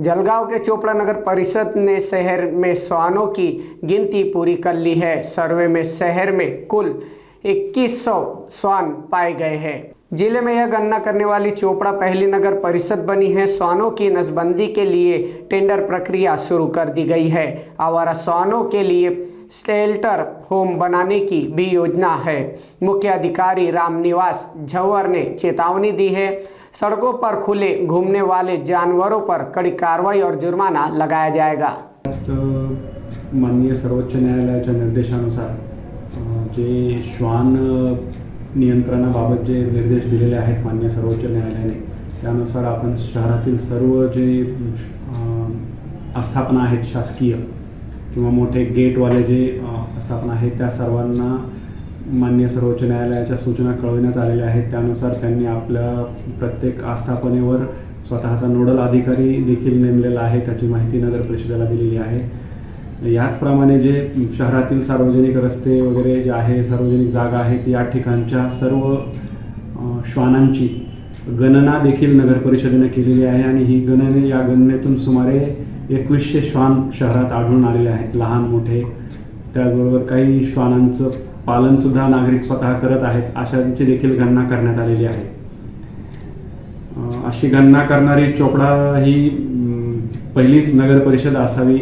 जलगांव के चोपड़ा नगर परिषद ने शहर में श्वानों की गिनती पूरी कर ली है। सर्वे में शहर में कुल 2100 श्वान पाए गए हैं। जिले में यह गणना करने वाली चोपड़ा पहली नगर परिषद बनी है। श्वानों की नसबंदी के लिए टेंडर प्रक्रिया शुरू कर दी गई है। आवारा श्वानों के लिए शेल्टर होम बनाने की भी योजना है। मुख्य अधिकारी रामनिवास झंवर ने चेतावनी दी है। सड़कों पर खुले घूमने वाले जानवरों पर कड़ी कार्रवाई और जुर्माना लगाया जाएगा। माननीय सर्वोच्च न्यायालयाच्या निर्देशानुसार जे श्वान नियंत्रणाबाबत जे निर्देश दिलेले आहेत माननीय सर्वोच्च न्यायालयाने, त्यानुसार आपण शहरातील सर्व जे आस्थापना आहेत शासकीय किंवा मोठे गेटवाले जे आस्थापना आहेत त्या सर्वांना माननीय सर्वोच्च न्यायालयाच्या सूचना कळविण्यात आलेल्या आहेत। त्यानुसार त्यांनी आपल्या प्रत्येक आस्थापनेवर स्वतःचा नोडल अधिकारी देखील नेमलेला आहे, त्याची माहिती नगर परिषदेला दिलेली आहे। याचप्रमाणे जे शहरातील सार्वजनिक रस्ते वगैरे जे आहे, सार्वजनिक जागा आहेत, या ठिकाणच्या सर्व श्वानांची गणना देखील नगर परिषदेने केलेली आहे आणि ही या गणनेतून सुमारे 2100 श्वान शहरात आढळून आलेले आहेत, लहान मोठे। त्याचबरोबर काही श्वानांचं पालनसुद्धा नागरिक स्वतः करत आहेत, अशांची देखील गणना करण्यात आलेली आहे। अशी गणना करणारी चोपडा ही पहिलीच नगर परिषद असावी।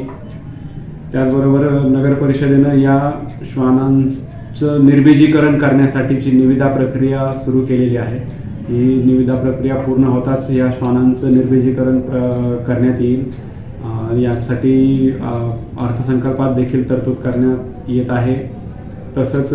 त्याचबरोबर नगर परिषदेनं या श्वानांचं निर्बीजीकरण करण्यासाठीची निविदा प्रक्रिया सुरू केलेली आहे। ही निविदा प्रक्रिया पूर्ण होताच या श्वानांचं निर्बीजीकरण करण्यात येईल। यासाठी अर्थसंकल्पात देखील तरतूद करण्यात येत आहे। तसंच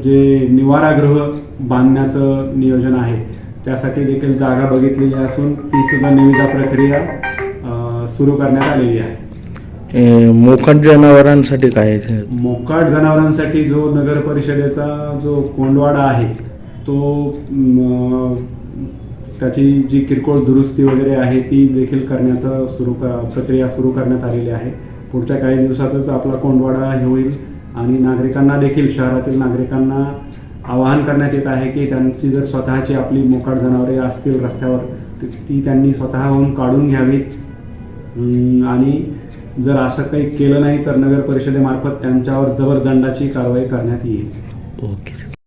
जे निवारागृह बांधण्याचं नियोजन आहे त्यासाठी देखील जागा बघितलेली असून ती सुद्धा निविदा प्रक्रिया सुरू करण्यात आलेली आहे। मोकाट जनावरांसाठी काय? मोकाट जनावरांसाठी जो नगर परिषदेचा जो कोंडवाडा आहे तो त्याची जी किरकोळ दुरुस्ती वगैरे आहे ती देखील करण्याचं प्रक्रिया सुरू करण्यात आलेली आहे। पुढच्या काही दिवसातच आपला कोंडवाडा हे होईल आणि नागरिकांना देखील शहरातील नागरिकांना आवाहन करण्यात येत आहे की त्यांची जर स्वतःची आपली मोकाट जनावरे असतील रस्त्यावर ती त्यांनी स्वतःहून काढून घ्यावीत आणि जर असं काही केलं नाही तर नगर परिषदेमार्फत त्यांच्यावर जबर दंडाची कारवाई करण्यात येईल। ओके।